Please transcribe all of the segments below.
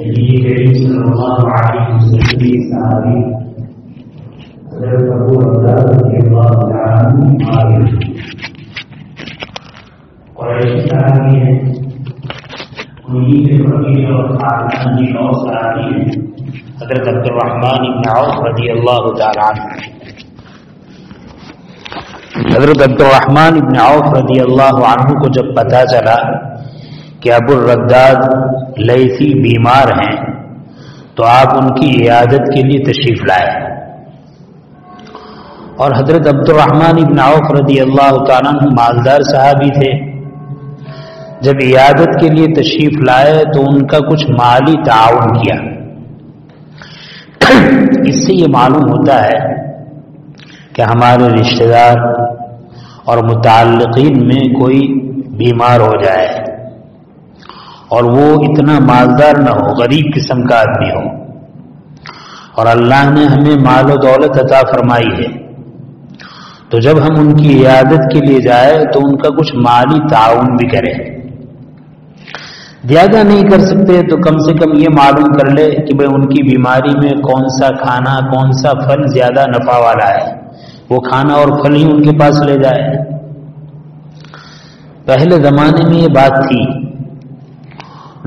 نبی کریم صلی اللہ علیہ وسلم کی صحابی حضرت ابو الدرداء رضی اللہ تعالی عنہ قریشی صحابی ہیں، انہی کے فقیر اور خاندان کی نو صحابی ہیں حضرت عبد الرحمن بن عوف رضی اللہ تعالی عنہ۔ حضرت عبد الرحمن بن عوف رضی اللہ عنہ کو جب پتہ چلا کہ ابو الرداد لیثی بیمار ہیں تو آپ ان کی عیادت کے لیے تشریف لائے، اور حضرت عبد الرحمن بن عوف رضی اللہ تعالیٰ عنہ مالدار صحابی تھے۔ جب عیادت کے لیے تشریف لائے تو ان کا کچھ مالی تعاون کیا۔ اس سے یہ معلوم ہوتا ہے کہ ہمارے رشتہ دار اور متعلقین میں کوئی بیمار ہو جائے اور وہ اتنا مالدار نہ ہو، غریب قسم کا آدمی ہو، اور اللہ نے ہمیں مال و دولت عطا فرمائی ہے، تو جب ہم ان کی عیادت کے لیے جائیں تو ان کا کچھ مالی تعاون بھی کریں۔ زیادہ نہیں کر سکتے تو کم سے کم یہ معلوم کر لے کہ بھئی ان کی بیماری میں کون سا کھانا کون سا پھل زیادہ نفع والا ہے، وہ کھانا اور پھل ہی ان کے پاس لے جائے۔ پہلے زمانے میں یہ بات تھی،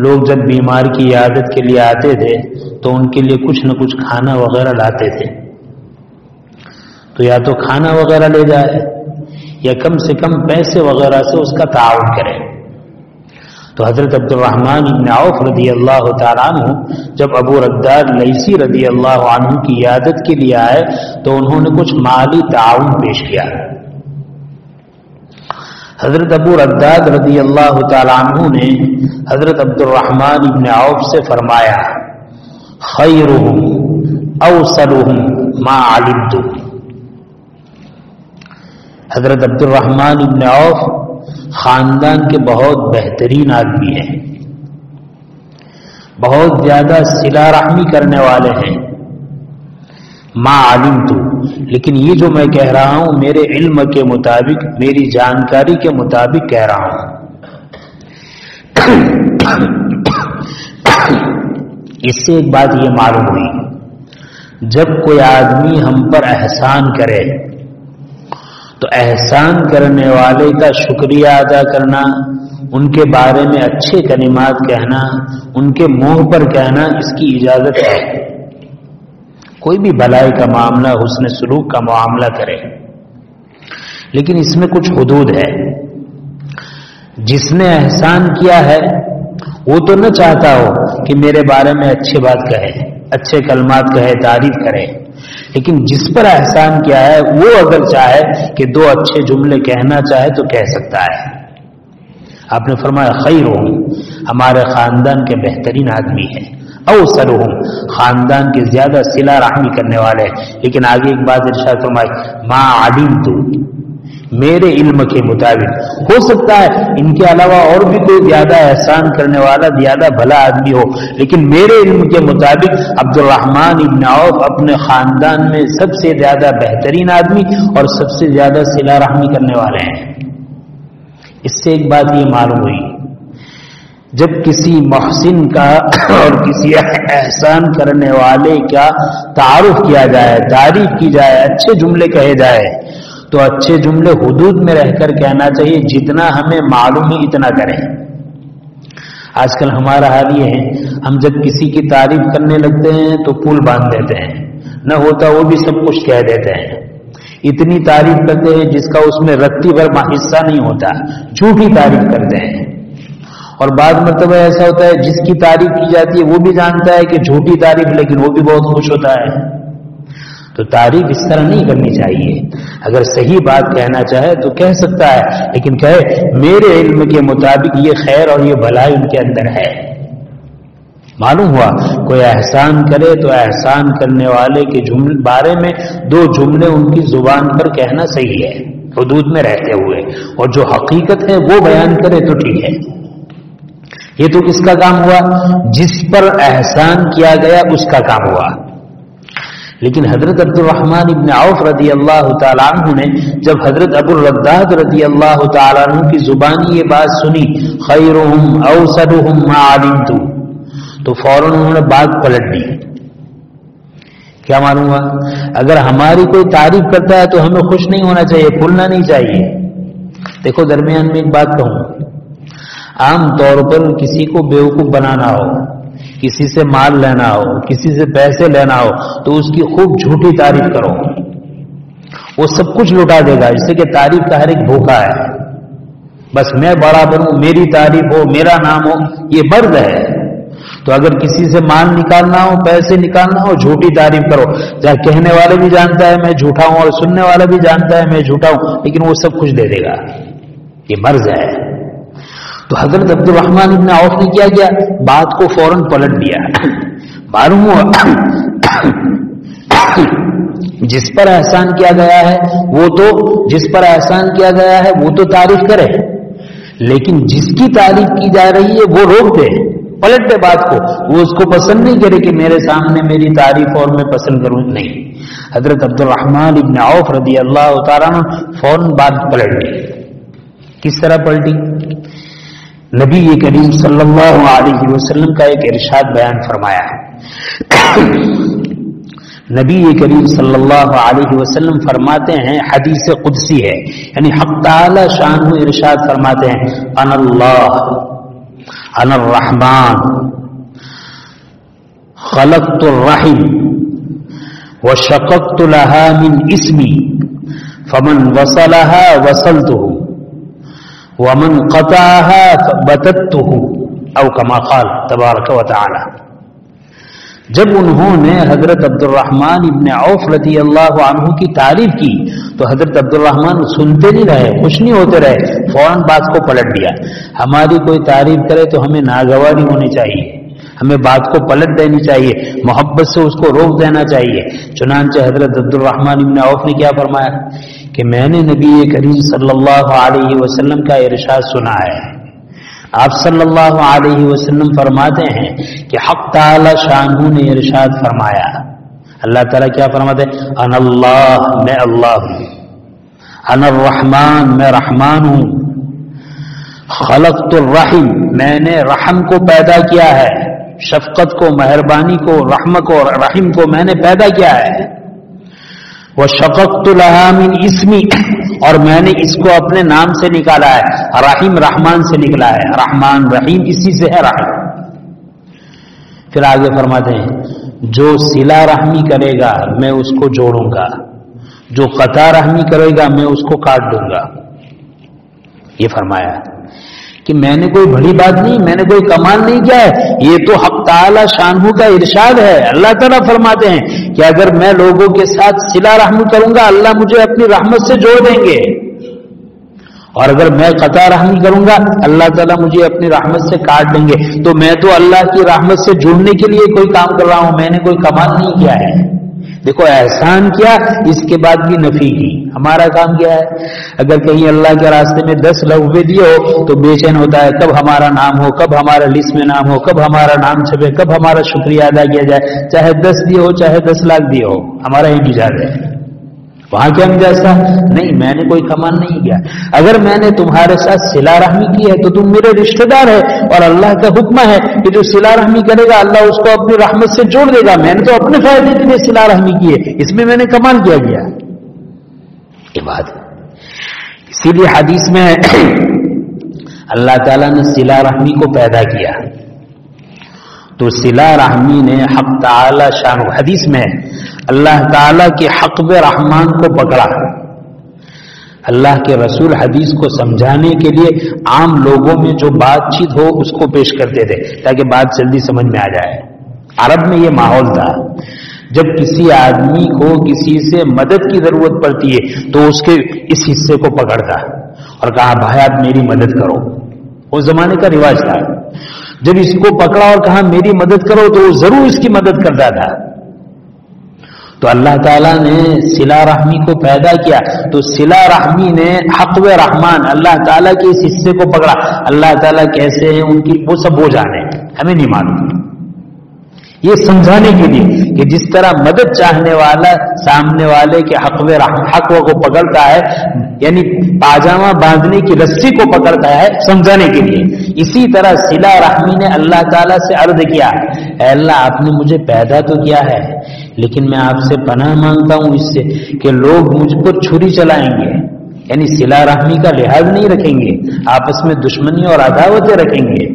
لوگ جب بیمار کی عیادت کے لیے آتے تھے تو ان کے لیے کچھ نہ کچھ کھانا وغیرہ لاتے تھے، تو یا تو کھانا وغیرہ لے جائے یا کم سے کم پیسے وغیرہ سے اس کا تعاون کرے۔ تو حضرت عبد الرحمن بن عوف رضی اللہ تعالیٰ عنہ جب ابو رداد لیثی رضی اللہ عنہ کی عیادت کے لیے آئے تو انہوں نے کچھ مالی تعاون پیش کیا۔ حضرت ابو رداد رضی اللہ تعالیٰ عنہ نے حضرت عبد الرحمن بن عوف سے فرمایا، خیرہم اوصلہم ما علمت۔ حضرت عبد الرحمن بن عوف خاندان کے بہت بہترین آدمی ہیں، بہت زیادہ صلہ رحمی کرنے والے ہیں، ما علمت، لیکن یہ جو میں کہہ رہا ہوں میرے علم کے مطابق، میری جانکاری کے مطابق کہہ رہا ہوں۔ اس سے ایک بات یہ معلوم ہوئی، جب کوئی آدمی ہم پر احسان کرے تو احسان کرنے والے کا شکریہ ادا کرنا، ان کے بارے میں اچھے کلمات کہنا، ان کے منہ پر کہنا، اس کی اجازت ہے۔ کوئی بھی بھلائی کا معاملہ، حسن سلوک کا معاملہ کرے، لیکن اس میں کچھ حدود ہے۔ جس نے احسان کیا ہے وہ تو نہ چاہتا ہو کہ میرے بارے میں اچھی بات کہے، اچھے کلمات کہے، تعریف کرے، لیکن جس پر احسان کیا ہے وہ اگر چاہے کہ دو اچھے جملے کہنا چاہے تو کہہ سکتا ہے۔ آپ نے فرمایا خیرہم، ہمارے خاندان کے بہترین آدمی ہیں، اوصلہم، خاندان کے زیادہ صلہ رحمی کرنے والے، لیکن آگے ایک بات ارشاد فرمائی، ما علمت، میرے علم کے مطابق۔ ہو سکتا ہے ان کے علاوہ اور بھی کوئی زیادہ احسان کرنے والا، زیادہ بھلا آدمی ہو، لیکن میرے علم کے مطابق عبد الرحمن بن عوف اپنے خاندان میں سب سے زیادہ بہترین آدمی اور سب سے زیادہ صلہ رحمی کرنے والے ہیں۔ اس سے ایک بات یہ معلوم ہوئی، جب کسی محسن کا اور کسی احسان کرنے والے کا تعارف کیا جائے، تعریف کی جائے، اچھے جملے کہے جائے تو اچھے جملے حدود میں رہ کر کہنا چاہیے، جتنا ہمیں معلوم ہے اتنا کریں۔ آج کل ہمارا حال یہ ہے، ہم جب کسی کی تعریف کرنے لگتے ہیں تو پول باندھ دیتے ہیں، نہ ہوتا وہ بھی سب کچھ کہہ دیتے ہیں، اتنی تعریف کرتے ہیں جس کا اس میں رتی بھر حصہ نہیں ہوتا، جھوٹی تعریف کرتے ہیں۔ اور بعض مرتبہ ایسا ہوتا ہے جس کی تعریف کی جاتی ہے وہ بھی جانتا ہے کہ جھوٹی تعریف، لیکن وہ بھی بہت خوش ہوتا ہے۔ تو تعریف اس طرح نہیں کرنی چاہیے، اگر صحیح بات کہنا چاہے تو کہہ سکتا ہے، لیکن کہے میرے علم کے مطابق یہ خیر اور یہ بھلائی ان کے اندر ہے۔ معلوم ہوا کوئی احسان کرے تو احسان کرنے والے کے بارے میں دو جملے ان کی زبان پر کہنا صحیح ہے، حدود میں رہتے ہوئے، اور جو حقیقت ہے وہ بیان کرے تو ٹھیک ہے۔ یہ تو کس کا کام ہوا؟ جس پر احسان کیا گیا اس کا کام ہوا۔ لیکن حضرت عبد الرحمن بن عوف رضی اللہ تعالیٰ عنہ نے جب حضرت ابو الرداد رضی اللہ تعالیٰ عنہ کی زبانی یہ بات سنی، خیرہم اوصلہم ما علمت، تو فوراً انہوں نے بات پلٹ دی. کیا معلوم ہوا؟ اگر ہماری کوئی تعریف کرتا ہے تو ہمیں خوش نہیں ہونا چاہیے، پھولنا نہیں چاہیے. دیکھو درمیان میں ایک بات کہوں، عام طور پر کسی کو بیوقوف بنانا ہو، کسی سے مال لینا ہو، کسی سے پیسے لینا ہو تو اس کی خوب جھوٹی تعریف کرو، وہ سب کچھ لٹا دے گا. اس سے کہ تعریف کا ہر ایک بھوکا ہے، بس میں بڑا بنوں، میری تعریف ہو، میرا نام ہو، یہ مرد ہے. تو اگر کسی سے مال نکالنا ہو، پیسے نکالنا ہو، جھوٹی تعریف کرو. جہاں کہنے والے بھی جانتا ہے میں جھوٹا ہوں اور سننے والا بھی جانتا ہے میں جھوٹا ہوں، لیکن وہ سب کچھ دے دے گا. یہ مرض ہے. تو حضرت عبد الرحمن ابن عوف نے کیا کیا؟ بات کو فوراً پلٹ دیا. معلوم ہوا جس پر احسان کیا گیا ہے وہ تو تعریف کرے، لیکن جس کی تعریف کی جا رہی ہے وہ روک دے، پلٹ دے بات کو. وہ اس کو پسند نہیں کرے کہ میرے سامنے میری تعریف اور میں پسند کروں، نہیں. حضرت عبد الرحمن ابن عوف رضی اللہ تعالیٰ عنہ فوراً بات پلٹ دی. کس طرح پلٹی؟ نبی کریم صلی اللہ علیہ وسلم کا ایک ارشاد بیان فرمایا ہے. نبی کریم صلی اللہ علیہ وسلم فرماتے ہیں، حدیث قدسی ہے، یعنی حق تعالی شان ارشاد فرماتے ہیں، انا اللہ انا الرحمن خلقت الرحم وشققت لها من اسمی فمن وصلها وصلته ومن قطعها بتته او كما قال تبارک و تعالی. جب انہوں نے حضرت عبد الرحمن ابن عوف رضی اللہ عنہ کی تعریف کی تو حضرت عبد الرحمن سنتے نہیں رہے، خوش نہیں ہوتے رہے، فوراً بات کو پلٹ دیا. ہماری کوئی تعریف کرے تو ہمیں ناگواری ہونی چاہیے، ہمیں بات کو پلٹ دینی چاہیے، محبت سے اس کو روک دینا چاہیے. چنانچہ حضرت عبد الرحمن ابن عوف نے کیا فرمایا کہ میں نے نبی کریم صلی اللہ علیہ وسلم کا ارشاد سنا ہے. آپ صلی اللہ علیہ وسلم فرماتے ہیں کہ حق تعالی شانہ نے ارشاد فرمایا. اللہ تعالیٰ کیا فرماتے ہیں؟ انا اللہ، میں اللہ ہوں. انا الرحمن، میں رحمان ہوں. خلقت الرحم، میں نے رحم کو پیدا کیا ہے، شفقت کو، مہربانی کو، رحمت کو، رحم کو میں نے پیدا کیا ہے. وشققت لها من اسمی، اور میں نے اس کو اپنے نام سے نکالا ہے. رحیم رحمان سے نکلا ہے، رحمان رحیم اسی سے ہے رحم. پھر آگے فرماتے ہیں جو صلہ رحمی کرے گا میں اس کو جوڑوں گا، جو قطع رحمی کرے گا میں اس کو کاٹ دوں گا. یہ فرمایا کہ میں نے کوئی بڑی بات نہیں، میں نے کوئی کمال نہیں کیا ہے، یہ تو حق تعالی شانہ کا ارشاد ہے. اللہ تعالیٰ فرماتے ہیں کہ اگر میں لوگوں کے ساتھ صلہ رحمی کروں گا اللہ مجھے اپنی رحمت سے جوڑ دیں گے، اور اگر میں قطع رحمی کروں گا اللہ تعالیٰ مجھے اپنی رحمت سے کاٹ دیں گے. تو میں تو اللہ کی رحمت سے جڑنے کے لیے کوئی کام کر رہا ہوں، میں نے کوئی کمال نہیں کیا ہے. دیکھو احسان کیا، اس کے بعد بھی نفی کی. ہمارا کام کیا ہے؟ اگر کہیں اللہ کے راستے میں 10 روپے دیے ہو تو بے چین ہوتا ہے، کب ہمارا نام ہو، کب ہمارا لسٹ میں نام ہو، کب ہمارا نام چھپے، کب ہمارا شکریہ ادا کیا جائے. چاہے 10 دیے ہو چاہے 10 لاکھ دیے ہو، ہمارا ہی مزاج ہے. وہاں کیا مزاج تھا؟ نہیں، میں نے کوئی کمال نہیں کیا. اگر میں نے تمہارے ساتھ صلہ رحمی کی ہے تو تم میرے رشتہ دار ہے، اور اللہ کا حکم ہے کہ جو صلہ رحمی کرے گا اللہ اس کو اپنی رحمت سے جوڑ دے گا. میں نے تو اپنے فائدے کے لیے صلہ رحمی کی ہے، اس میں نے کمال کیا گیا. یہ بات اسی لیے حدیث میں اللہ تعالیٰ نے صلہ رحمی کو پیدا کیا تو صلہ رحمی نے حق تعالی شان. حدیث میں اللہ تعالیٰ کے حق رحمان کو پکڑا. اللہ کے رسول حدیث کو سمجھانے کے لیے عام لوگوں میں جو بات چیت ہو اس کو پیش کرتے تھے تاکہ بات جلدی سمجھ میں آ جائے. عرب میں یہ ماحول تھا، جب کسی آدمی کو کسی سے مدد کی ضرورت پڑتی ہے تو اس کے اس حصے کو پکڑتا اور کہا بھائی آپ میری مدد کرو. اس زمانے کا رواج تھا. جب اس کو پکڑا اور کہا میری مدد کرو تو وہ ضرور اس کی مدد کرتا تھا. تو اللہ تعالیٰ نے صلہ رحمی کو پیدا کیا تو صلہ رحمی نے حق و رحمان اللہ تعالیٰ کے اس حصے کو پکڑا. اللہ تعالیٰ کیسے ہیں ان کی وہ سب ہو جانے ہمیں نہیں معلوم. یہ سمجھانے کے لیے کہ جس طرح مدد چاہنے والا سامنے والے کے حق کو پکڑتا ہے، یعنی پاجامہ باندھنے کی رسی کو پکڑتا ہے سمجھانے کے لیے، اسی طرح صلہ رحمی نے اللہ تعالیٰ سے عرض کیا، اے اللہ آپ نے مجھے پیدا تو کیا ہے، لیکن میں آپ سے پناہ مانگتا ہوں اس سے کہ لوگ مجھ پر چھری چلائیں گے، یعنی صلہ رحمی کا لحاظ نہیں رکھیں گے، آپس میں دشمنی اور عداوتیں رکھیں گے۔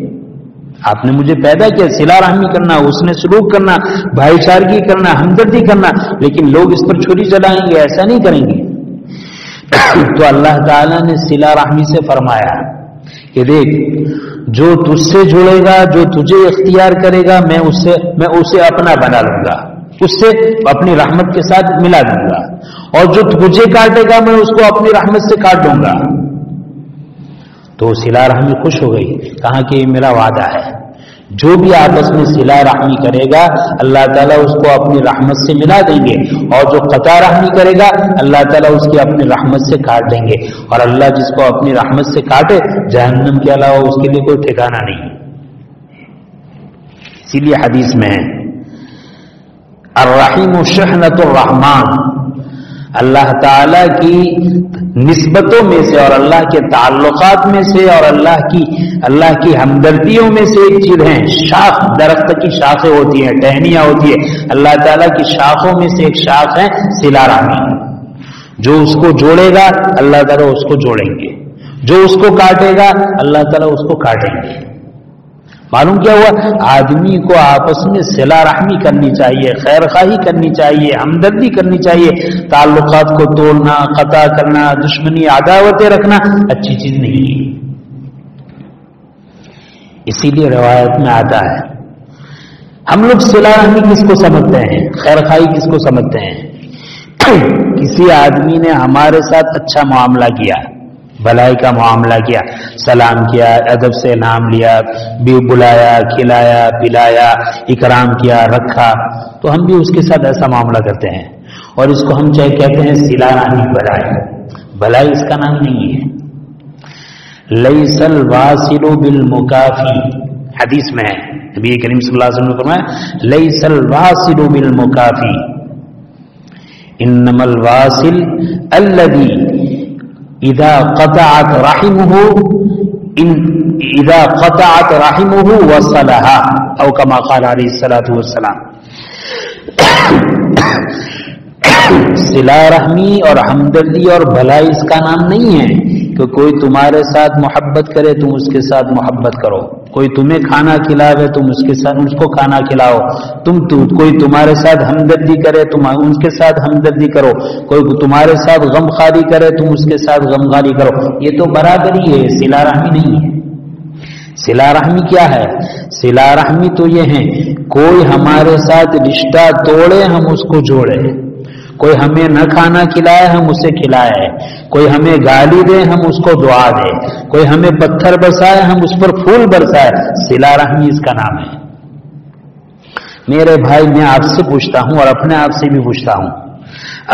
آپ نے مجھے پیدا کیا صلہ رحمی کرنا، اس نے سلوک کرنا، بھائی چارگی کرنا، ہمدردی کرنا، لیکن لوگ اس پر چھری چلائیں گے، ایسا نہیں کریں گے۔ تو اللہ تعالیٰ نے صلہ رحمی سے فرمایا کہ دیکھ، جو تجھ سے جڑے گا، جو تجھے اختیار کرے گا، میں اسے اپنا بنا لوں گا، اس سے اپنی رحمت کے ساتھ ملا دوں گا، اور جو تجھے کاٹے گا میں اس کو اپنی رحمت سے کاٹ دوں گا۔ تو صلہ رحمی خوش ہو گئی، کہا کہ یہ میرا وعدہ ہے، جو بھی آپس میں صلہ رحمی کرے گا اللہ تعالیٰ اس کو اپنی رحمت سے ملا دیں گے، اور جو قطع رحمی کرے گا اللہ تعالیٰ اس کی اپنی رحمت سے کاٹ دیں گے، اور اللہ جس کو اپنی رحمت سے کاٹے جہنم کے علاوہ اس کے لیے کوئی ٹھکانہ نہیں۔ اسی لیے حدیث میں ہے الرحیم شحنۃ الرحمن، اللہ تعالیٰ کی نسبتوں میں سے اور اللہ کے تعلقات میں سے اور اللہ کی ہمدردیوں میں سے ایک چیز ہے، شاخ، درخت کی شاخیں ہوتی ہیں، ٹہنیاں ہوتی ہیں، اللہ تعالیٰ کی شاخوں میں سے ایک شاخ ہے صلہ رحمی۔ جو اس کو جوڑے گا اللہ تعالیٰ اس کو جوڑیں گے، جو اس کو کاٹے گا اللہ تعالیٰ اس کو کاٹیں گے۔ معلوم کیا ہوا؟ آدمی کو آپس میں صلہ رحمی کرنی چاہیے، خیر خواہی کرنی چاہیے، ہمدردی کرنی چاہیے، تعلقات کو توڑنا، قطع کرنا، دشمنی عداوتیں رکھنا اچھی چیز نہیں ہے۔ اسی لیے روایت میں آتا ہے، ہم لوگ صلہ رحمی کس کو سمجھتے ہیں، خیر خواہی کس کو سمجھتے ہیں؟ کسی آدمی نے ہمارے ساتھ اچھا معاملہ کیا، بھلائی کا معاملہ کیا، سلام کیا، ادب سے نام لیا، بھی بلایا، کھلایا، پلایا، اکرام کیا، رکھا، تو ہم بھی اس کے ساتھ ایسا معاملہ کرتے ہیں، اور اس کو ہم چاہے کہتے ہیں صلہ رحمی بھلائی۔ بھلائی اس کا نام نہیں ہے۔ لیس الواصل بالمکافی، حدیث میں ہے، نبی کریم صلی اللہ علیہ وسلم نے فرمایا لیس الواصل بالمکافی انما الواصل الذي اذا قطعت رحمه وصلها، او كما قال علیہ الصلوۃ والسلام۔ صلہ رحمی اور ہمدردی اور بھلائی اس کا نام نہیں ہے کہ کوئی تمہارے ساتھ محبت کرے تم اس کے ساتھ محبت کرو، کوئی تمہیں کھانا کھلاوے تم اس کو کھانا کھلاؤ، کوئی تمہارے ساتھ ہمدردی کرے تم ان کے ساتھ ہمدردی کرو، کوئی تمہارے ساتھ غم خواری کرے تم اس کے ساتھ غم خواری کرو، یہ تو برابری ہے، صلہ رحمی نہیں ہے۔ صلہ رحمی کیا ہے؟ صلہ رحمی تو یہ ہے کوئی ہمارے ساتھ رشتہ توڑے ہم اس کو جوڑے، کوئی ہمیں نہ کھانا کھلائے ہم اسے کھلائے، کوئی ہمیں گالی دے ہم اس کو دعا دے، کوئی ہمیں پتھر برسائے ہم اس پر پھول برسائے، صلہ رحمی اس کا نام ہے۔ میرے بھائی میں آپ سے پوچھتا ہوں اور اپنے آپ سے بھی پوچھتا ہوں،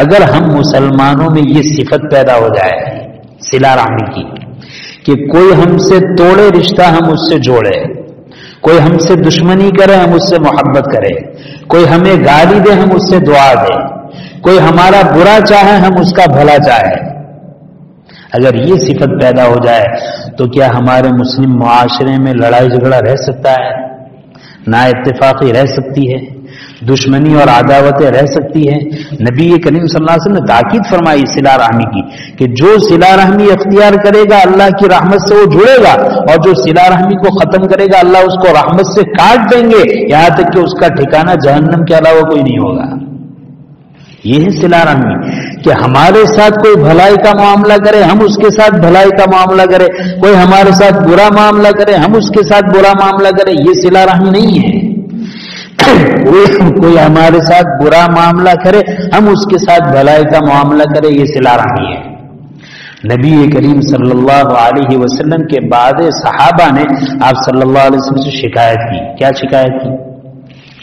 اگر ہم مسلمانوں میں یہ صفت پیدا ہو جائے صلہ رحمی کی کہ کوئی ہم سے توڑے رشتہ ہم اس سے جوڑے، کوئی ہم سے دشمنی کرے ہم اس سے محبت کرے، کوئی ہمیں گالی دے ہم اس سے دعا دے، کوئی ہمارا برا چاہے ہم اس کا بھلا چاہے، اگر یہ صفت پیدا ہو جائے تو کیا ہمارے مسلم معاشرے میں لڑائی جھگڑا رہ سکتا ہے؟ نا اتفاقی رہ سکتی ہے؟ دشمنی اور عداوتیں رہ سکتی ہیں؟ نبی کریم صلی اللہ علیہ وسلم نے تاکید فرمائی صلہ رحمی کی کہ جو صلہ رحمی اختیار کرے گا اللہ کی رحمت سے وہ جڑے گا، اور جو صلہ رحمی کو ختم کرے گا اللہ اس کو رحمت سے کاٹ دیں گے، یہاں تک کہ اس کا ٹھکانہ جہنم کے علاوہ کوئی نہیں ہوگا۔ یہ ہے صلہ رحمی کہ ہمارے ساتھ کوئی بھلائی کا معاملہ کرے ہم اس کے ساتھ بھلائی کا معاملہ کرے، کوئی ہمارے ساتھ برا معاملہ کرے ہم اس کے ساتھ برا معاملہ کرے، یہ صلہ رحمی نہیں ہے۔ کوئی ہمارے ساتھ برا معاملہ کرے ہم اس کے ساتھ بھلائی کا معاملہ کرے، یہ صلہ رحمی ہے۔ نبی کریم صلی اللہ علیہ وسلم کے بعد صحابہ نے آپ صلی اللہ علیہ وسلم سے شکایت کی۔ کیا شکایت کی؟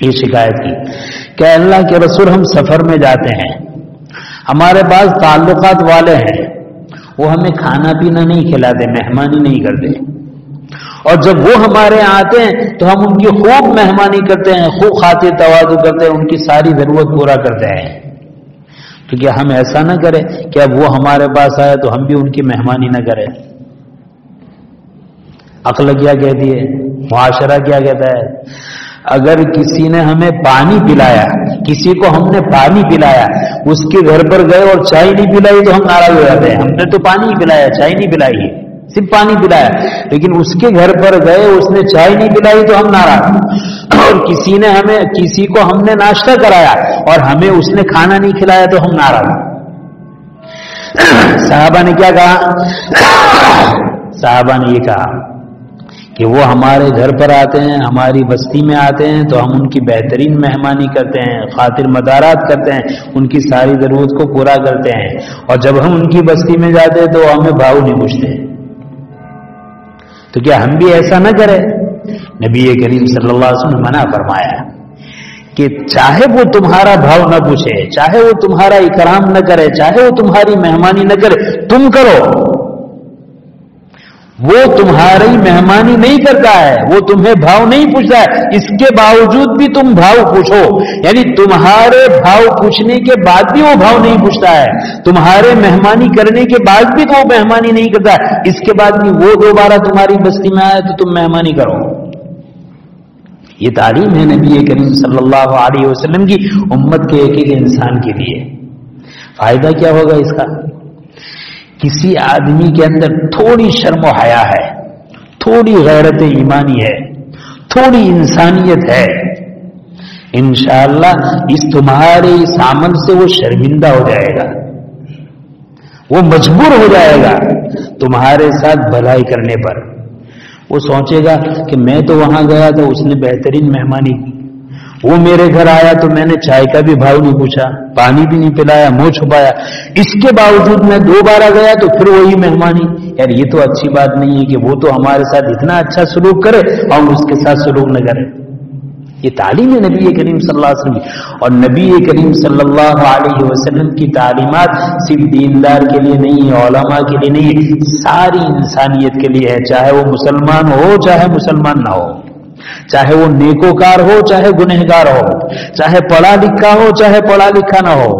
یہ شکایت کی کہ اللہ کے رسول ہم سفر میں جاتے ہیں، ہمارے پاس تعلقات والے ہیں، وہ ہمیں کھانا پینا نہیں کھلاتے، مہمانی نہیں کرتے، اور جب وہ ہمارے یہاں آتے ہیں تو ہم ان کی خوب مہمانی کرتے ہیں، خوب خاطر تواضع کرتے ہیں، ان کی ساری ضرورت پورا کرتے ہیں. تو کیا ہم ایسا نہ کریں کہ اب وہ ہمارے پاس آئے تو ہم بھی ان کی مہمانی نہ کریں؟ عقل کیا کہتی ہے، معاشرہ کیا کہتا ہے؟ اگر کسی نے ہمیں پانی پلایا، کسی کو ہم نے پانی پلایا، اس کے گھر پر گئے اور چائے نہیں پلائی تو ہم ناراض ہو جاتے ہیں. ہم نے تو پانی پلایا، چائے نہیں پلائی، صرف پانی پلایا، لیکن اس کے گھر پر گئے اس نے چائے نہیں پلائی تو ہم ناراض. اور کسی کو ہم نے ناشتہ کرایا اور ہمیں اس نے کھانا نہیں کھلایا تو ہم ناراض. صحابہ نے کیا کہا؟ صحابہ نے یہ کہا کہ وہ ہمارے گھر پر آتے ہیں، ہماری بستی میں آتے ہیں تو ہم ان کی بہترین مہمانی کرتے ہیں، خاطر مدارات کرتے ہیں، ان کی ساری ضرورت کو پورا کرتے ہیں. اور جب ہم ان کی بستی میں جاتے ہیں تو ہمیں بھاؤ نہیں پوچھتے. تو کیا ہم بھی ایسا نہ کریں؟ نبی کریم صلی اللہ علیہ وسلم نے منع فرمایا کہ چاہے وہ تمہارا بھاؤ نہ پوچھے، چاہے وہ تمہارا اکرام نہ کرے، چاہے وہ تمہاری مہمانی نہ کرے، تم کرو. وہ تمہاری مہمانی نہیں کرتا ہے، وہ تمہیں بھاؤ نہیں پوچھتا ہے، اس کے باوجود بھی تم بھاؤ پوچھو. یعنی تمہارے بھاؤ پوچھنے کے بعد بھی وہ بھاؤ نہیں پوچھتا ہے، تمہارے مہمانی کرنے کے بعد بھی تو وہ مہمانی نہیں کرتا ہے، اس کے بعد بھی وہ دوبارہ تمہاری بستی میں آئے تو تم مہمانی کرو. یہ تعلیم ہے نبی کریم صلی اللہ علیہ وسلم کی امت کے ایک ایک انسان کے لیے. فائدہ کیا ہوگا اس کا؟ کسی آدمی کے اندر تھوڑی شرم و حیا ہے، تھوڑی غیرت ایمانی ہے، تھوڑی انسانیت ہے، انشاءاللہ اس تمہارے اس عمل سے وہ شرمندہ ہو جائے گا، وہ مجبور ہو جائے گا تمہارے ساتھ بھلائی کرنے پر. وہ سوچے گا کہ میں تو وہاں گیا تو اس نے بہترین مہمانی کی، وہ میرے گھر آیا تو میں نے چائے کا بھی بھاؤ نہیں پوچھا، پانی بھی نہیں پلایا، منہ چھپایا، اس کے باوجود میں دوبارہ گیا تو پھر وہی مہمانی. یار یہ تو اچھی بات نہیں ہے کہ وہ تو ہمارے ساتھ اتنا اچھا سلوک کرے اور ہم اس کے ساتھ سلوک نہ کرے. یہ تعلیم ہے نبی کریم صلی اللہ علیہ وسلم کی. اور نبی کریم صلی اللہ علیہ وسلم کی تعلیمات صرف دیندار کے لیے نہیں ہے، علماء کے لیے نہیں ہے، ساری انسانیت کے لیے ہے، چاہے وہ مسلمان ہو چاہے مسلمان نہ ہو، چاہے وہ نیکوکار ہو چاہے گنہگار ہو، چاہے پڑھا لکھا ہو چاہے پڑھا لکھا نہ ہو،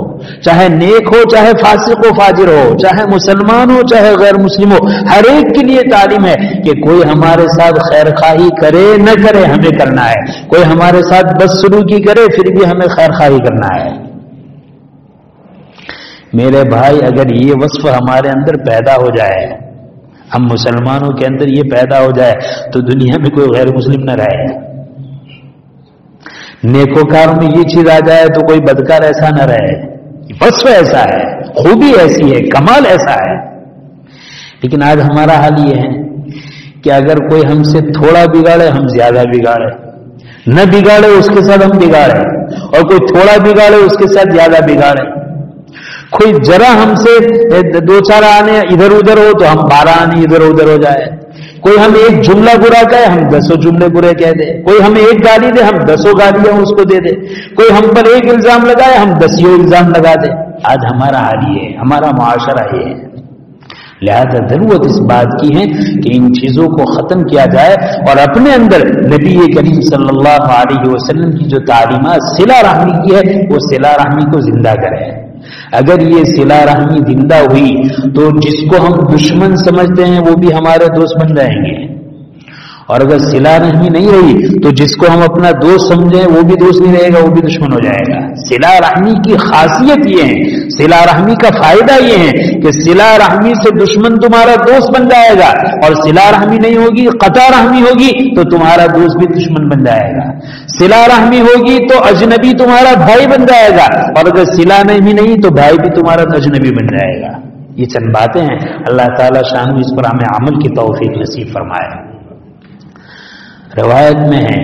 چاہے نیک ہو چاہے فاسق و فاجر ہو، چاہے مسلمان ہو چاہے غیر مسلم ہو. ہر ایک کے لیے تعلیم ہے کہ کوئی ہمارے ساتھ خیر خواہی کرے نہ کرے ہمیں کرنا ہے، کوئی ہمارے ساتھ بدسلوکی کرے پھر بھی ہمیں خیر خواہی کرنا ہے. میرے بھائی اگر یہ وصف ہمارے اندر پیدا ہو جائے، ہم مسلمانوں کے اندر یہ پیدا ہو جائے تو دنیا میں کوئی غیر مسلم نہ رہے. نیکوکاروں میں یہ چیز آ جائے تو کوئی بدکار ایسا نہ رہے. وصف ایسا ہے، خوبی ایسی ہے، کمال ایسا ہے. لیکن آج ہمارا حال یہ ہے کہ اگر کوئی ہم سے تھوڑا بگاڑے ہم زیادہ بگاڑے، نہ بگاڑے اس کے ساتھ ہم بگاڑے، اور کوئی تھوڑا بگاڑے اس کے ساتھ زیادہ بگاڑے. کوئی ذرا ہم سے دو چار آنے ادھر ادھر ہو تو ہم 12 آنے ادھر ادھر ہو جائے. کوئی ہم ایک جملہ برا کہے ہم 10 جملے برے کہہ دے. کوئی ہمیں ایک گالی دے ہم 10 گالیاں اس کو دے دے. کوئی ہم پر ایک الزام لگائے ہم 10 الزام لگا دے. آج ہمارا حال یہ ہے، ہمارا معاشرہ یہ ہے. لہذا ضرورت اس بات کی ہے کہ ان چیزوں کو ختم کیا جائے اور اپنے اندر نبی کریم صلی اللہ علیہ وسلم کی جو تعلیمات صلہ رحمی کی ہے وہ صلہ رحمی کو زندہ کرے. اگر یہ صلہ رحمی زندہ ہوئی تو جس کو ہم دشمن سمجھتے ہیں وہ بھی ہمارے دوست بن جائیں گے، اور اگر صلہ رحمی نہیں رہی تو جس کو ہم اپنا دوست سمجھیں وہ بھی دوست نہیں رہے گا، وہ بھی دشمن ہو جائے گا. صلہ رحمی کی خاصیت یہ ہے، صلہ رحمی کا فائدہ یہ ہے کہ صلہ رحمی سے دشمن تمہارا دوست بن جائے گا، اور صلہ رحمی نہیں ہوگی، قطع رحمی ہوگی تو تمہارا دوست بھی دشمن بن جائے گا. صلہ رحمی ہوگی تو اجنبی تمہارا بھائی بن جائے گا، اور اگر صلہ رحمی نہیں تو بھائی بھی تمہارا اجنبی بن جائے گا. یہ چند باتیں ہیں، اللہ تعالیٰ شان اس پر ہمیں عمل کی توفیق نصیب فرمائے. روایت میں ہے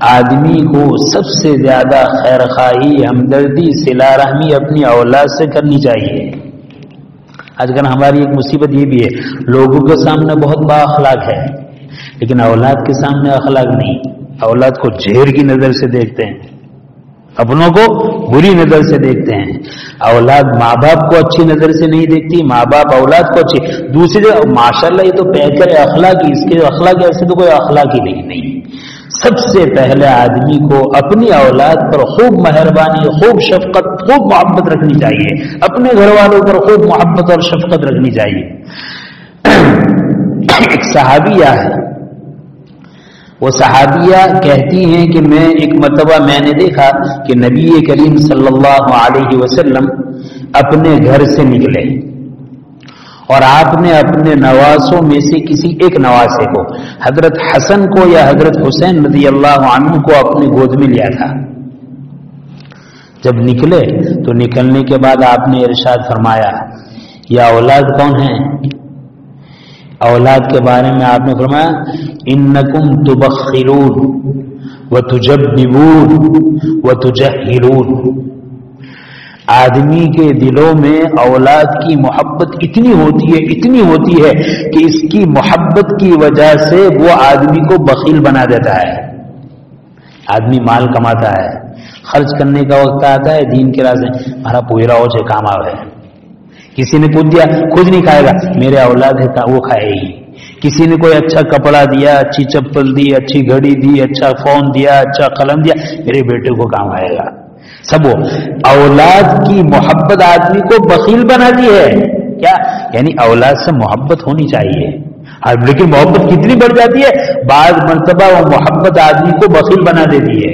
آدمی کو سب سے زیادہ خیر خواہی، ہمدردی، صلہ رحمی اپنی اولاد سے کرنی چاہیے. آج کل ہماری ایک مصیبت یہ بھی ہے، لوگوں کے سامنے بہت با اخلاق ہے لیکن اولاد کے سامنے اخلاق نہیں. اولاد کو جھیر کی نظر سے دیکھتے ہیں، اپنوں کو بری نظر سے دیکھتے ہیں. اولاد ماں باپ کو اچھی نظر سے نہیں دیکھتی، ماں باپ اولاد کو اچھی. دوسری ماشاءاللہ یہ تو پیکر اخلاقی، اس کے اخلاق ایسے تو کوئی اخلاقی نہیں. سب سے پہلے آدمی کو اپنی اولاد پر خوب مہربانی، خوب شفقت، خوب محبت رکھنی چاہیے. اپنے گھر والوں پر خوب محبت اور شفقت رکھنی چاہیے. ایک صحابیہ ہے، وہ صحابیہ کہتی ہیں کہ ایک مرتبہ میں نے دیکھا کہ نبی کریم صلی اللہ علیہ وسلم اپنے گھر سے نکلے اور آپ نے اپنے نواسوں میں سے کسی ایک نواسے کو، حضرت حسن کو یا حضرت حسین رضی اللہ عنہ کو، اپنے گود میں لیا تھا. جب نکلے تو نکلنے کے بعد آپ نے ارشاد فرمایا، یہ اولاد کون ہیں؟ اولاد کے بارے میں آپ نے فرمایا انکم تبخلون وتجببون وتجہلون. آدمی کے دلوں میں اولاد کی محبت اتنی ہوتی ہے کہ اس کی محبت کی وجہ سے وہ آدمی کو بخیل بنا دیتا ہے. آدمی مال کماتا ہے، خرچ کرنے کا وقت آتا ہے دین کے راستے، ہمارا پوئرا ہو جائے کام آوے. کسی نے پوچھ دیا خود نہیں کھائے گا، میرے اولاد ہے وہ کھائے گی. کسی نے کوئی اچھا کپڑا دیا، اچھی چپل دی، اچھی گھڑی دی، اچھا فون دیا، اچھا قلم دیا، میرے بیٹے کو کام آئے گا. سب وہ اولاد کی محبت آدمی کو بخیل بناتی ہے. کیا یعنی اولاد سے محبت ہونی چاہیے، لیکن محبت کتنی بڑھ جاتی ہے، بعض مرتبہ وہ محبت آدمی کو بخیل بنا دیتی ہے،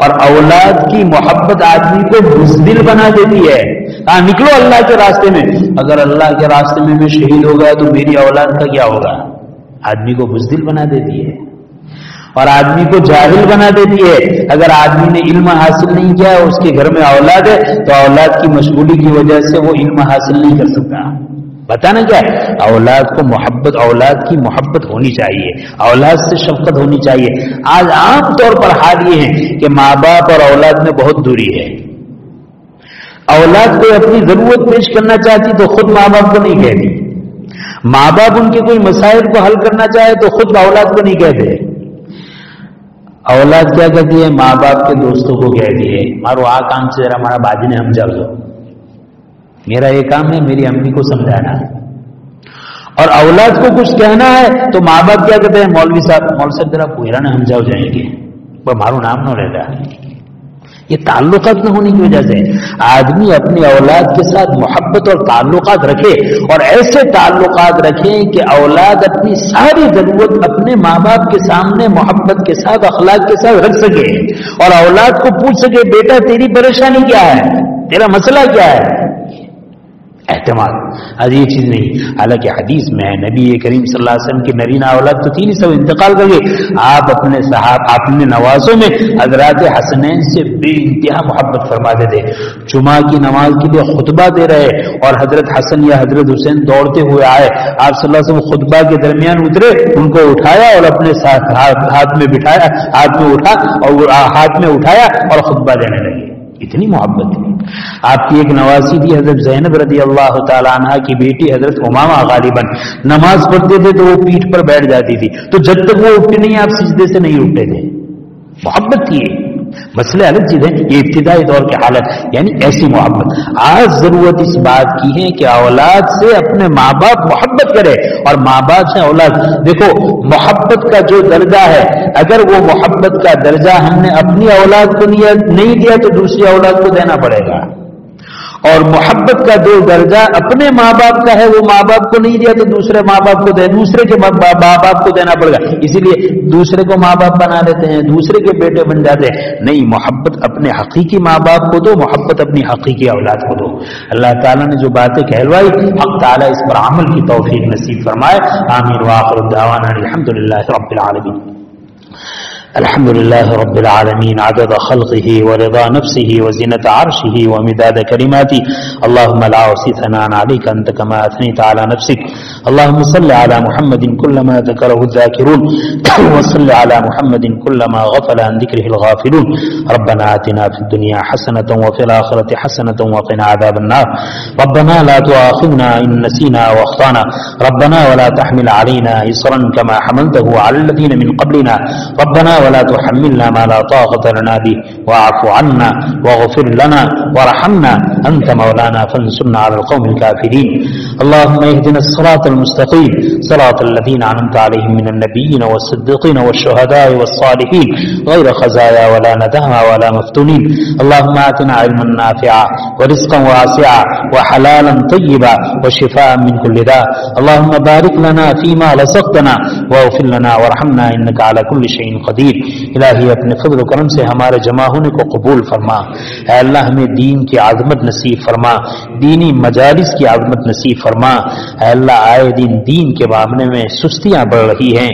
اور اولاد کی محبت آدمی کو بزدل بنا دیتی ہے. ہاں نکلو اللہ کے راستے میں، اگر اللہ کے راستے میں شہید ہو گیا تو میری اولاد کا کیا ہوگا؟ آدمی کو بزدل بنا دیتی ہے اور آدمی کو جاہل بنا دیتی ہے. اگر آدمی نے علم حاصل نہیں کیا ہے، اس کے گھر میں اولاد ہے، تو اولاد کی مشغولی کی وجہ سے وہ علم حاصل نہیں کر سکتا. بتانا کیا ہے، اولاد کو محبت، اولاد کی محبت ہونی چاہیے، اولاد سے شفقت ہونی چاہیے. آج عام طور پر حال یہ ہے کہ ماں باپ اور اولاد میں بہت دوری ہے. اولاد کو اپنی ضرورت پیش کرنا چاہتی تو خود ماں باپ کو نہیں کہتی، ماں باپ ان کے کوئی مسائل کو حل کرنا چاہے تو خود اولاد کو نہیں کہتے. اولاد کیا کہتی ہے؟ ماں باپ کے دوستوں کو کہتی ہے مارو آ کام سے ذرا ہمارا باجی نے ہم جاؤ، میرا یہ کام ہے میری امی کو سمجھانا. اور اولاد کو کچھ کہنا ہے تو ماں باپ کیا کہتے ہیں؟ مولوی صاحب ذرا پوئرا نے ہم جاؤ جائیں گے، وہ مارو نام نہ رہتا. یہ تعلقات نہ ہونے کی وجہ سے آدمی اپنی اولاد کے ساتھ محبت اور تعلقات رکھے، اور ایسے تعلقات رکھیں کہ اولاد اپنی ساری ضرورت اپنے ماں باپ کے سامنے محبت کے ساتھ، اخلاق کے ساتھ رکھ سکے، اور اولاد کو پوچھ سکے بیٹا تیری پریشانی کیا ہے، تیرا مسئلہ کیا ہے. اعتماد آج یہ چیز نہیں. حالانکہ حدیث میں ہے نبی کریم صلی اللہ علیہ وسلم کی نرینہ اولاد تو تھی نہیں، سب انتقال کر گئے. آپ اپنے نوازوں میں حضرات حسنین سے بے انتہا محبت فرماتے تھے. جمعہ کی نماز کے لیے خطبہ دے رہے اور حضرت حسن یا حضرت حسین دوڑتے ہوئے آئے، آپ صلی اللہ علیہ وسلم خطبہ کے درمیان اترے، ان کو اٹھایا اور اپنے ساتھ ہاتھ میں بٹھایا، ہاتھ میں اٹھا اور ہاتھ میں اٹھایا اور خطبہ دینے لگے. اتنی محبت تھی. آپ کی ایک نواسی تھی حضرت زینب رضی اللہ تعالی عنہا کی بیٹی حضرت امامہ، غالباً نماز پڑھتے تھے تو وہ پیٹھ پر بیٹھ جاتی تھی، تو جب تک وہ اٹھتے نہیں آپ سجدے سے نہیں اٹھتے تھے. محبت تھی. مسئلے الگ چیز ہے، یہ ابتدائی دور کی حالت، یعنی ایسی محبت. آج ضرورت اس بات کی ہے کہ اولاد سے اپنے ماں باپ محبت کرے اور ماں باپ سے اولاد. دیکھو محبت کا جو درجہ ہے، اگر وہ محبت کا درجہ ہم نے اپنی اولاد کو نہیں دیا تو دوسری اولاد کو دینا پڑے گا، اور محبت کا جو درجہ اپنے ماں باپ کا ہے وہ ماں باپ کو نہیں دیا تو دوسرے ماں باپ کو دوسرے کے ماں باپ کو دینا پڑے گا. اسی لیے دوسرے کو ماں باپ بنا لیتے ہیں، دوسرے کے بیٹے بن جاتے ہیں. نہیں، محبت اپنے حقیقی ماں باپ کو دو، محبت اپنی حقیقی اولاد کو دو. اللہ تعالیٰ نے جو باتیں کہلوائی، حق تعالیٰ اس پر عمل کی توفیق نصیب فرمائے. آمین وآخر دعوانا الحمدللہ رب العالمین. الحمد لله رب العالمين عدد خلقه ورضا نفسه وزنة عرشه ومداد كلماته. اللهم لا أحصي ثناء عليك أنت كما أثنيت على نفسك. اللهم صل على محمد كلما ذكره الذاكرون وصل على محمد كلما غفل عن ذكره الغافلون. ربنا آتنا في الدنيا حسنة وفي الآخرة حسنة وقنا عذاب النار. ربنا لا تؤاخذنا إن نسينا وأخطأنا. ربنا ولا تحمل علينا إصرا كما حملته على الذين من قبلنا. ربنا ولا تحملنا ما لا طاقة لنا به واعف عنا واغفر لنا وارحمنا أنت مولانا فانصرنا على القوم الكافرين. اللهم اهدنا الصراط المستقيم صراط الذين أنعمت عليهم من النبيين والصديقين والشهداء والصالحين غير خزايا ولا ندامى ولا مفتونين. اللهم آتنا علما نافعا ورزقا واسعا وحلالا طيبا وشفاء من كل داء. اللهم بارك لنا فيما رزقتنا واغفر لنا وارحمنا انك على كل شيء قدیر. الہی اپنے فضل و کرم سے ہمارے جمع ہونے کو قبول فرما. اے اللہ ہمیں دین کی عظمت نصیب فرما, دینی مجالس کی عظمت نصیب فرما. اے اللہ آئے دین کے معاملے میں سستیاں بڑھ رہی ہیں,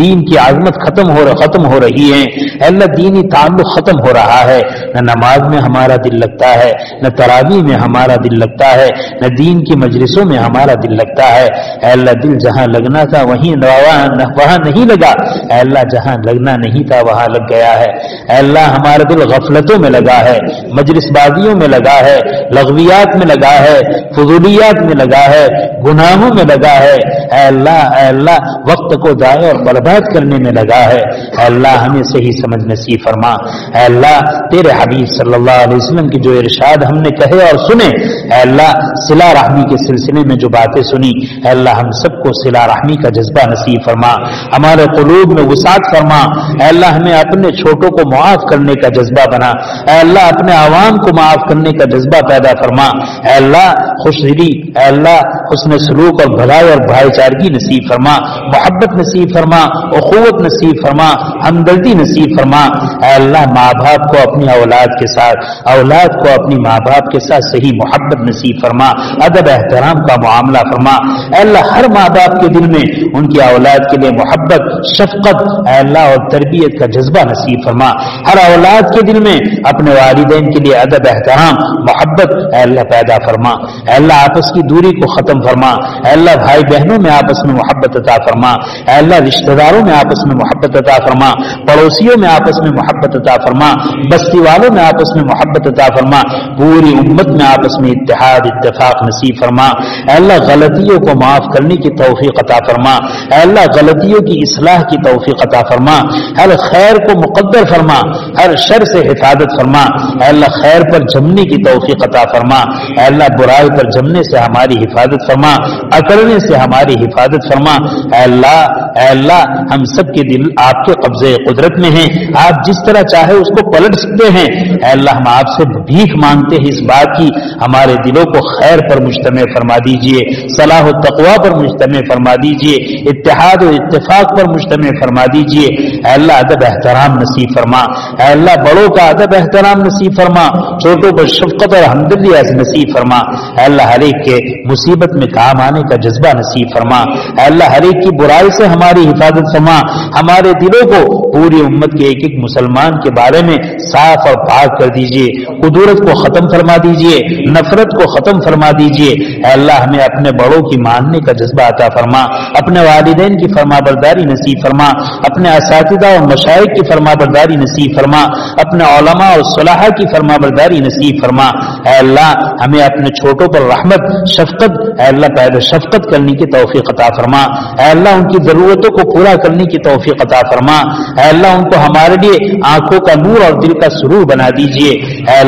دین کی عظمت ختم ہو رہی ہیں. اے اللہ دینی تعلق ختم ہو رہا ہے, نہ نماز میں ہمارا دل لگتا ہے, نہ تراویح میں ہمارا دل لگتا ہے, نہ دین کی مجلسوں میں ہمارا دل لگتا ہے. اے اللہ دل جہاں لگنا تھا وہاں نہیں لگا. اے اللہ جہاں لگنا نہیں تھا وہاں لگ گیا ہے. اے اللہ ہمارا دل غفلتوں میں لگا ہے, مجلس بازیوں میں لگا ہے, لغویات میں لگا ہے, فضولیات میں لگا ہے, گناہوں میں لگا ہے. اے اللہ وقت کو ضائع اور برباد کرنے میں لگا ہے. اے اللہ ہمیں صحیح سمجھ نصیب فرما. اے اللہ تیرے حبیب صلی اللہ علیہ وسلم کی جو ارشاد ہم نے کہے اور سنے, اے اللہ صلہ رحمی کے سلسلے میں جو باتیں سنی, اے اللہ ہم سب کو صلہ رحمی کا جذبہ نصیب فرما, ہمارے قلوب میں وسعت فرما. اے اللہ ہمیں اپنے چھوٹوں کو معاف کرنے کا جذبہ بنا. اے اللہ اپنے عوام کو معاف کرنے کا جذبہ پیدا فرما. اے اللہ خوشدلی, اے اللہ حسن سلوک اور بھلائی اور بھائی چارگی نصیب فرما, محبت نصیب فرما, اخوت نصیب فرما, ہمدردی نصیب فرما. اے اللہ ماں باپ کو اپنی اولاد کے ساتھ, اولاد کو اپنی ماں باپ کے ساتھ صحیح محبت نصیب فرما, ادب احترام کا معاملہ فرما. اے اللہ ہر ماں باپ کے دل میں ان کی اولاد کے لیے محبت, شفقت, اے اللہ اور تربیت کا جذبہ نصیب فرما. ہر اولاد کے دل میں اپنے والدین کے لیے ادب احترام, محبت اے اللہ پیدا فرما. اے اللہ آپس کی دوری کو ختم فرما. اے اللہ بھائی بہنوں میں آپس میں محبت عطا فرما. اے اللہ رشتہ داروں میں آپس میں محبت عطا فرما, پڑوسیوں میں آپس میں محبت عطا فرما, بستی والوں میں آپس میں محبت عطا فرما, پوری امت میں آپس میں اتحاد اتفاق نصیب فرما. اے اللہ غلطیوں کو معاف کرنے کی توفیق عطا فرما. اے اللہ غلطیوں کی اصلاح کی توفیق عطا فرما. ہر خیر کو مقدر فرما, ہر شر سے حفاظت فرما. اے اللہ خیر پر جمنے کی توفیق عطا فرما. اے اللہ برائی پر جمنے سے ہماری حفاظت فرما, اکڑنے سے ہماری حفاظت فرما. اے اللہ ہم سب کے دل آپ کے قبضے قدرت میں ہیں, آپ جس طرح چاہے اس کو پلٹ سکتے ہیں. اے اللہ ہم آپ سے بھیک مانگتے ہیں اس بات کی, ہمارے دلوں کو خیر پر مجتمع فرما دیجئے, صلاح و تقوی پر مجتمع فرما دیجئے, اتحاد و اتفاق پر مجتمع فرما دیجئے. اے اللہ ادب احترام نصیب فرما. اے اللہ بڑوں کا ادب احترام نصیب فرما, چھوٹوں پر شفقت اور ہمدردی نصیب فرما. اے اللہ ہر ایک کے مصیبت میں کام آنے کا جذبہ نصیب فرما. اے اللہ ہر ایک کی برائی سے ہماری حفاظت فرما. ہمارے دلوں کو پوری امت کے ایک ایک مسلمان کے بارے میں صاف اور پاک کر دیجئے, قدورت کو ختم فرما دیجئے, نفرت کو ختم فرما دیجئے. اے اللہ ہمیں اپنے بڑوں کی ماننے کا جذبہ عطا فرما, اپنے والدین کی فرما برداری نصیب فرما, اپنے اساتذہ اور مشائخ کی فرما برداری نصیب فرما, اپنے علماء اور صلاحہ کی فرما برداری نصیب فرما. اے اللہ ہمیں اپنے چھوٹوں پر رحمت, شفقت, اے اللہ پیدا شفقت کرنے کی توفیق عطا فرما. اے اللہ ان کی ضرورتوں کو پورا کرنے کی توفیق عطا فرما. اے اللہ ان کو ہمارے لیے آنکھوں کا نور اور دل کا سرور بنا دیجئے. اے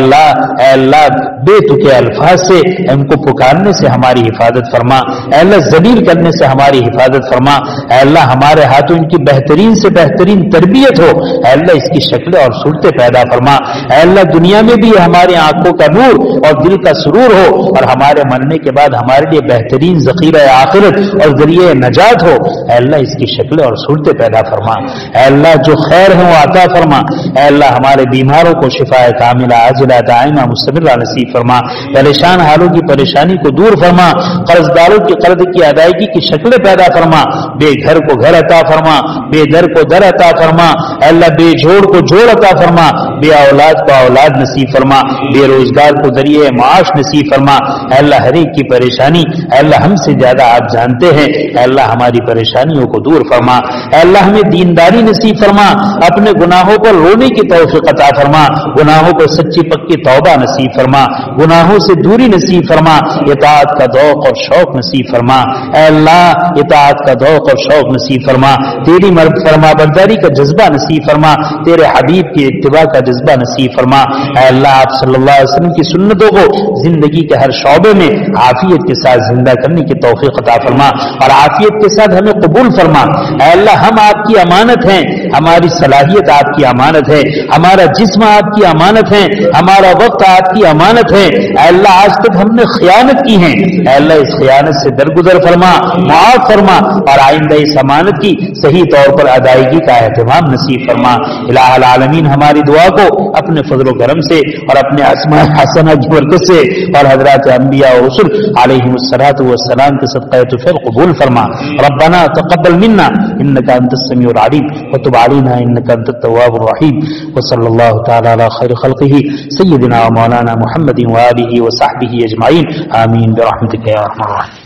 اللہ بے تکے الفاظ سے ان کو پکارنے سے ہماری حفاظت فرما. اے اللہ ذلیل کرنے سے ہماری حفاظت فرما. اے اللہ ہمارے ہاتھوں ان کی بہترین سے بہترین تربیت ہو. اے اللہ اس کی شکلیں اور صورتیں پیدا فرما. اے اللہ دنیا میں بھی ہماری آنکھوں کا نور اور دل کا سرور ہو, اور ہمارے مرنے کے بعد ہمارے لیے بہترین ذخیرہ آخرت اور ذریعہ نجات ہو. اے اللہ اس کی شکلیں اور صورتیں پیدا فرما. اے اللہ جو خیر ہے وہ عطا فرما. اے اللہ ہمارے بیماروں کو شفا کاملہ عاجلہ دائمہ مستمرہ نصیب فرما. پریشان حالوں کی پریشانی کو دور فرما. قرض داروں کی قرض کی ادائیگی کی شکلیں پیدا فرما. بے گھر کو گھر عطا فرما, بے در کو در عطا فرما. اے اللہ بے جوڑ کو جوڑ عطا فرما, بے اولاد کو اولاد نصیب فرما, بے روزگار کو ذریعہ معاش نصیب فرما. اے اللہ ہر ایک کی پریشانی اے اللہ ہم سے زیادہ آپ جانتے ہیں. اے اللہ ہماری پریشانیوں کو دور فرما. اے اللہ ہمیں دینداری نصیب فرما. فرما, اپنے گناہوں پر رونے کی توفیق عطا فرما, گناہوں پر سچی پکی توبہ نصیب فرما, گناہوں سے دوری نصیب فرما, اطاعت کا ذوق اور شوق نصیب فرما. اے اللہ اطاعت کا ذوق اور شوق نصیب فرما, تیری فرما برداری کا جذبہ نصیب فرما, تیرے حبیب کی اتباع کا جذبہ نصیب فرما. اے اللہ آپ صلی اللہ علیہ وسلم کی سنتوں کو زندگی کے ہر شعبے میں عافیت کے ساتھ زندہ کرنے کی توفیق عطا فرما اور عافیت کے ساتھ ہمیں قبول فرما. اے اللہ ہم آپ کی امانت ہیں, ہماری صلاحیت آپ کی امانت ہے, ہمارا جسم آپ کی امانت ہے, ہمارا وقت آپ کی امانت ہے. اے اللہ آج تک ہم نے خیانت کی ہے, اے اللہ اس خیانت سے درگزر فرما, معاف فرما اور آئندہ اس امانت کی صحیح طور پر ادائیگی کا اہتمام نصیب فرما. الہ العالمین ہماری دعا کو اپنے فضل و کرم سے اور اپنے اسماء حسنہ کی برکت سے اور حضرات انبیاء و رسل علیہم الصلاۃ والسلام کے صدقہ توفیق قبول فرما. ربنا تقبل منا انك انت السميع العليم وتب علينا انك انت التواب الرحيم. وصلى الله تعالى على خير خلقه سيدنا ومولانا محمد وآله وصحبه اجمعين. آمين برحمتك يا ارحم الراحمين.